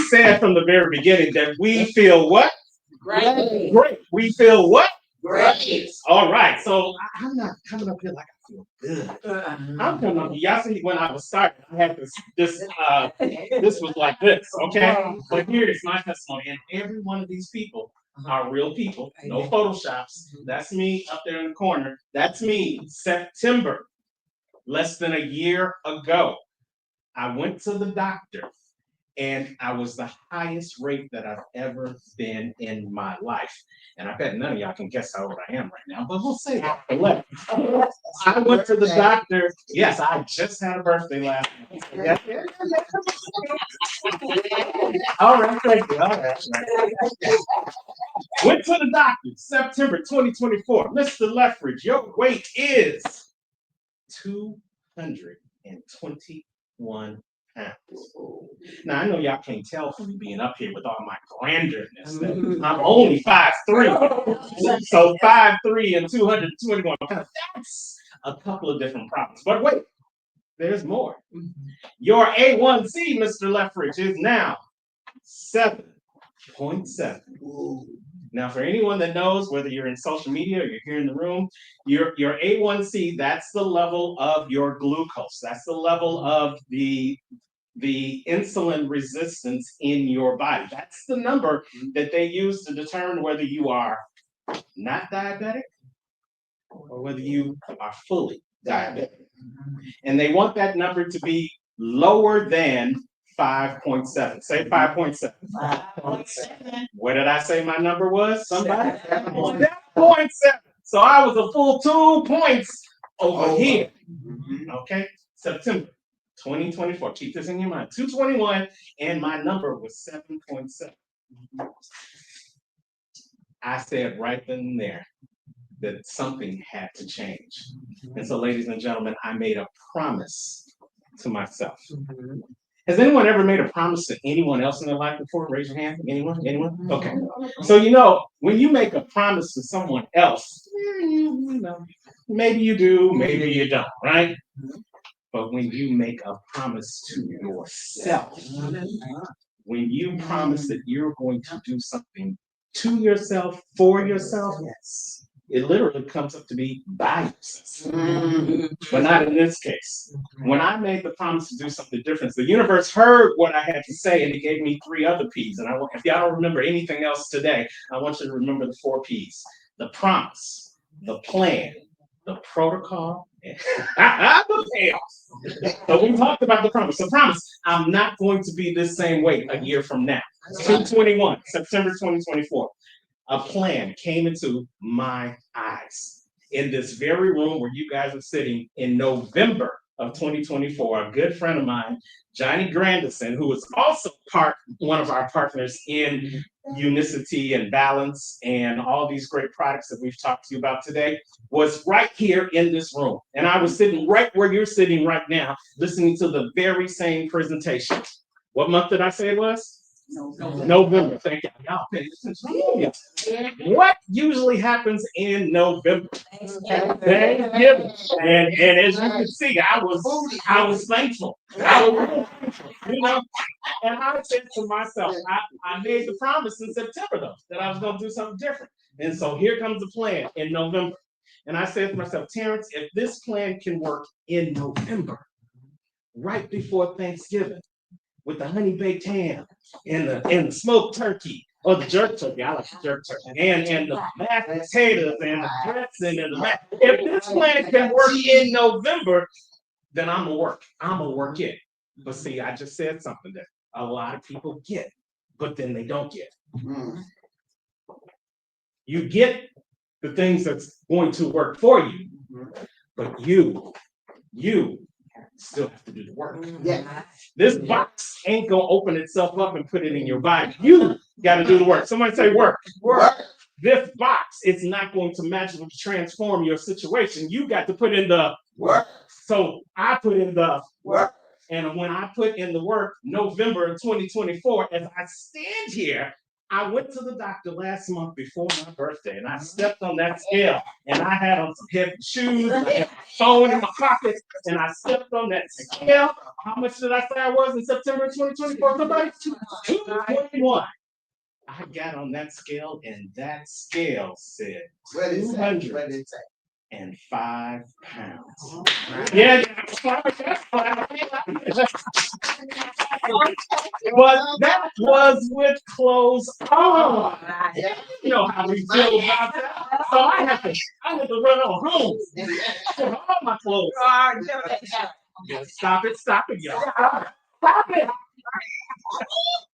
said from the very beginning that we feel what? Great. Great. We feel what? Great. All right. So I'm not coming up here like I feel good. I'm coming up here. Y'all see when I was starting, I had this was like this, okay? But here is my testimony. And every one of these people are real people, no photoshops. That's me up there in the corner. That's me, September, less than a year ago. I went to the doctor and I was the highest rate that I've ever been in my life. And I bet none of y'all can guess how old I am right now, but we'll say that. I went to the doctor. Yes, I just had a birthday last week. Yes. All right, thank you. All right. Went to the doctor, September 2024. Mr. Leffridge, your weight is 221 pounds. Now, I know y'all can't tell from me being up here with all my granderness that I'm only 5'3". So 5'3" and 221 pounds. That's a couple of different problems. But wait, there's more. Your A1C, Mr. Leffridge, is now 7.7. Now, for anyone that knows, whether you're in social media or you're here in the room, your A1C, that's the level of your glucose. That's the level of the insulin resistance in your body. That's the number that they use to determine whether you are not diabetic or whether you are fully diabetic. And they want that number to be lower than 5.7. Say 5.7. 5.7. What did I say my number was? Somebody? 7.7. So I was a full 2 points over here. Okay? September 2024. Keep this in your mind. 221, and my number was 7.7. I said right then and there that something had to change. And so, ladies and gentlemen, I made a promise to myself. Has anyone ever made a promise to anyone else in their life before? Raise your hand. Anyone? Anyone? Okay. So, when you make a promise to someone else, maybe you do, maybe you don't, right? But when you make a promise to yourself, when you promise that you're going to do something to yourself, for yourself, yes, it literally comes up to be by yourself. But not in this case. When I made the promise to do something different, the universe heard what I had to say and it gave me 3 other P's. And if y'all don't remember anything else today, I want you to remember the 4 P's. The promise, the plan, the protocol, and the payoff. So we talked about the promise. The promise, I'm not going to be this same weight a year from now. 221, September 2024. A plan came into my eyes in this very room where you guys are sitting in November of 2024. A good friend of mine, Johnny Grandison, who is also one of our partners in Unicity and Balance and all these great products that we've talked to you about today, was right here in this room. And I was sitting right where you're sitting right now, listening to the very same presentation. What month did I say it was? November. Thank you. Y'all pay attention. What usually happens in November? Thanksgiving. And as you can see, I was thankful. And I said to myself, I made the promise in September though that I was going to do something different. And so here comes the plan in November. And I said to myself, Terrence, if this plan can work in November, right before Thanksgiving, with the honey baked ham and the smoked turkey, or the jerk turkey, I like the jerk turkey, and the mashed potatoes and the dressing and the mash. If this plan can work in November, then I'm gonna work. I'm gonna work it. But see, I just said something that a lot of people get, but then they don't get. You get the things that's going to work for you, but you still have to do the work. This box ain't gonna open itself up and put it in your body. You gotta do the work. Somebody say work. This box, it's not going to magically transform your situation. You got to put in the work. So I put in the work. And when I put in the work, November of 2024, as I stand here, I went to the doctor last month before my birthday, and I stepped on that scale, and I had on some heavy shoes, and I had my phone in my pocket, and I stepped on that scale. How much did I say I was in September 2024? Somebody? 221. I got on that scale, and that scale said 205 pounds. Yeah, that was with clothes on. You know how we feel about that. So I had to run on home. Put all my clothes. Stop it, y'all. Stop it.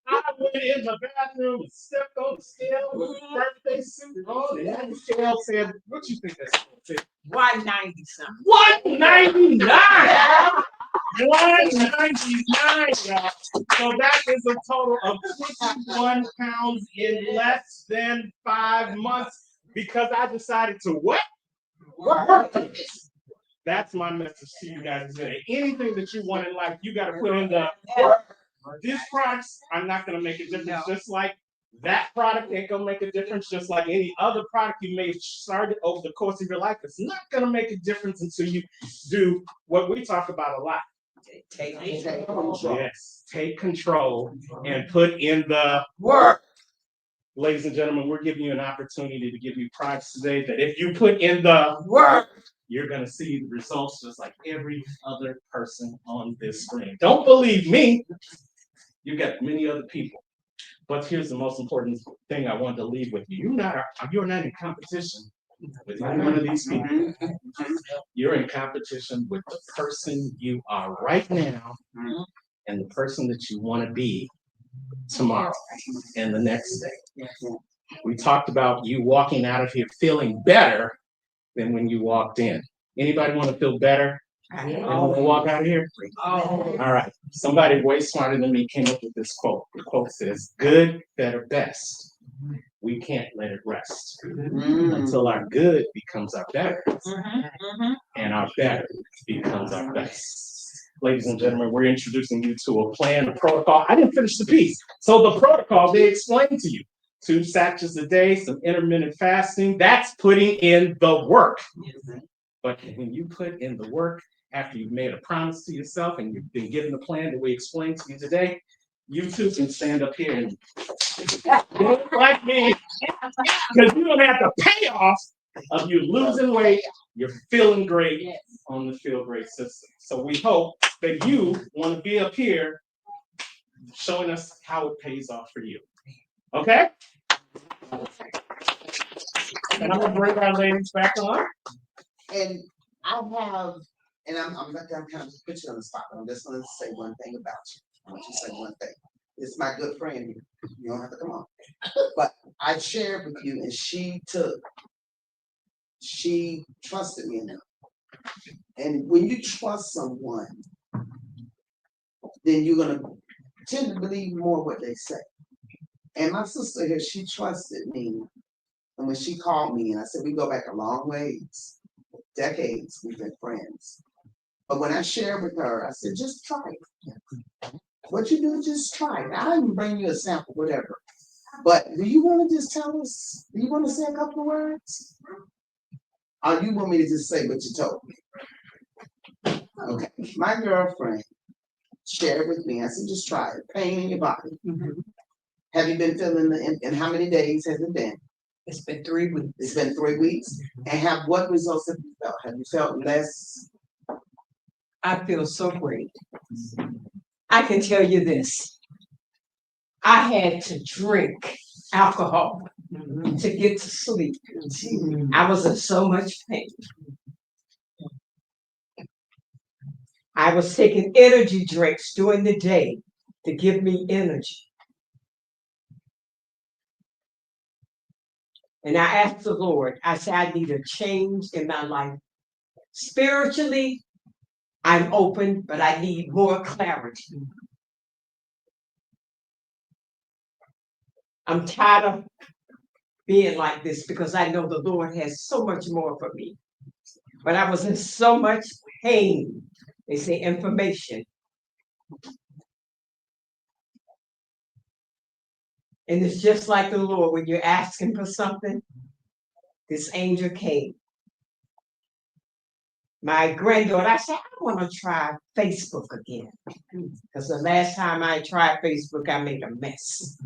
I went in the bathroom and stepped on the scale with the birthday suit on, and that scale said, what you think that scale said? 190 something. 199! 199, y'all. So that is a total of 21 pounds in less than 5 months because I decided to what? Work. That's my message to you guys today. Anything that you want in life, you got to put in the work. This product, I'm not going to make a difference. Just like that product ain't going to make a difference. Just like any other product you may have started over the course of your life, it's not going to make a difference until you do what we talk about a lot. Take control. Yes, take control and put in the Work. Ladies and gentlemen, we're giving you an opportunity to give you products today that if you put in the Work, you're going to see the results just like every other person on this screen. Don't believe me. You got many other people. But here's the most important thing I wanted to leave with you. You're not in competition with any one of these people. You're in competition with the person you are right now and the person that you want to be tomorrow and the next day. We talked about you walking out of here feeling better than when you walked in. Anybody want to feel better than when you walk out of here? All right. Somebody way smarter than me came up with this quote. The quote says, good, better, best. We can't let it rest until our good becomes our better and our better becomes our best. Ladies and gentlemen, we're introducing you to a plan, a protocol. I didn't finish the piece. So the protocol, they explained to you. 2 satchels a day, some intermittent fasting. That's putting in the work. But when you put in the work after you've made a promise to yourself and you've been given the plan that we explained to you today, you too can stand up here and look like me. Because you don't have the payoff of you losing weight, you're feeling great on the Feel Great system. So we hope that you want to be up here showing us how it pays off for you. Okay? And I'm gonna bring our ladies back on. And I have, and I'm not gonna kind of just put you on the spot, but I'm just gonna say one thing about you. I want you to say one thing. It's my good friend here. You don't have to come on. But I shared with you, and she trusted me enough. And when you trust someone, then you're gonna tend to believe more what they say. And my sister here, she trusted me. And when she called me, and I said, we go back a long ways, decades, we've been friends. But when I shared with her, I said, just try it. What you do, just try it. I didn't bring you a sample, whatever. But do you want to just tell us, do you want to say a couple of words? Or you want me to just say what you told me? Okay, my girlfriend shared with me, I said, just try it. Pain in your body. Have you been feeling and how many days has it been? it's been 3 weeks. It's been 3 weeks. And what results have you felt? Have you felt less? I feel so great. I can tell you this. I had to drink alcohol to get to sleep. I was in so much pain. I was taking energy drinks during the day to give me energy. And I asked the Lord, I said, I need a change in my life. Spiritually, I'm open, but I need more clarity. I'm tired of being like this because I know the Lord has so much more for me. But I was in so much pain. They say information. And it's just like the Lord, when you're asking for something, this angel came. My granddaughter, I said, I want to try Facebook again. Because the last time I tried Facebook, I made a mess.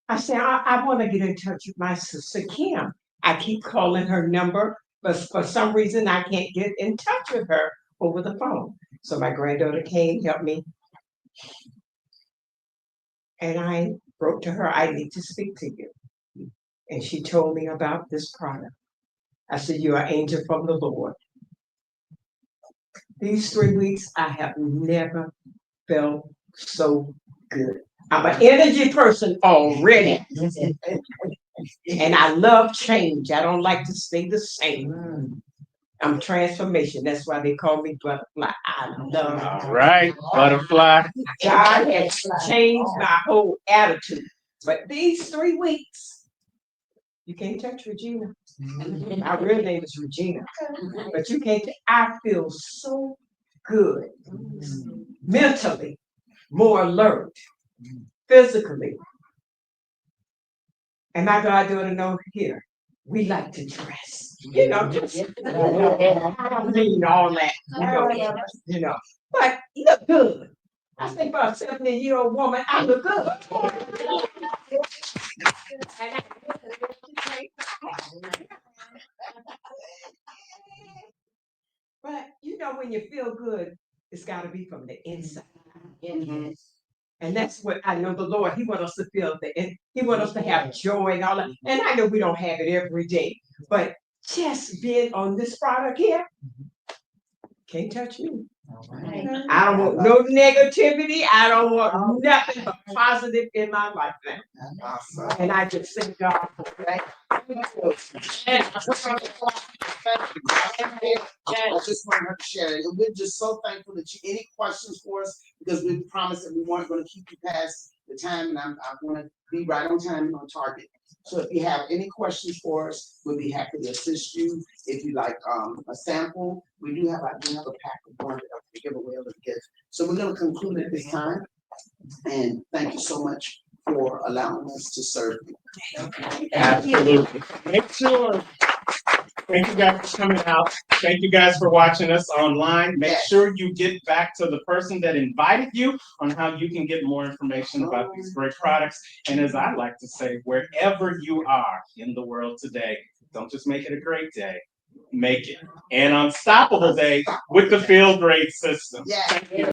I said, I want to get in touch with my sister Kim. I keep calling her number, but for some reason I can't get in touch with her over the phone. So my granddaughter came, helped me, and I wrote to her, I need to speak to you. And she told me about this product. I said, you're an angel from the Lord. These 3 weeks, I have never felt so good. I'm an energy person already. And I love change. I don't like to stay the same. I'm transformation. That's why they call me butterfly. I love it. All right, butterfly. God has changed my whole attitude. But these 3 weeks, you can't touch Regina. My real name is Regina. But you can't, I feel so good. Mentally, more alert. Physically. And my goddaughter know here, we like to dress. You know, just I don't mean all that, you know. But look good. I think for a 70-year-old woman, I look good. But you know, when you feel good, it's got to be from the inside. And that's what I know the Lord, He wants us to feel He wants us to have joy and all that. And I know we don't have it every day, but just being on this product here, can't touch me. I don't want no negativity. I don't want nothing but positive in my life now. Awesome. And I just thank God for that. I just want her to share it. And we're just so thankful that any questions for us, because we promised that we weren't going to keep you past the time, and I'm going to be right on time and on target. So if you have any questions for us, we'll be happy to assist you. If you like a sample, we do have a pack of one that I can give away as a gift. So we're going to conclude at this time, and thank you so much for allowing us to serve you. Absolutely. Make sure. Thank you guys for coming out. Thank you guys for watching us online. Make sure you get back to the person that invited you on how you can get more information about these great products. And as I like to say, wherever you are in the world today, don't just make it a great day, make it an unstoppable day with the Feel Great system. Yeah. Thank you.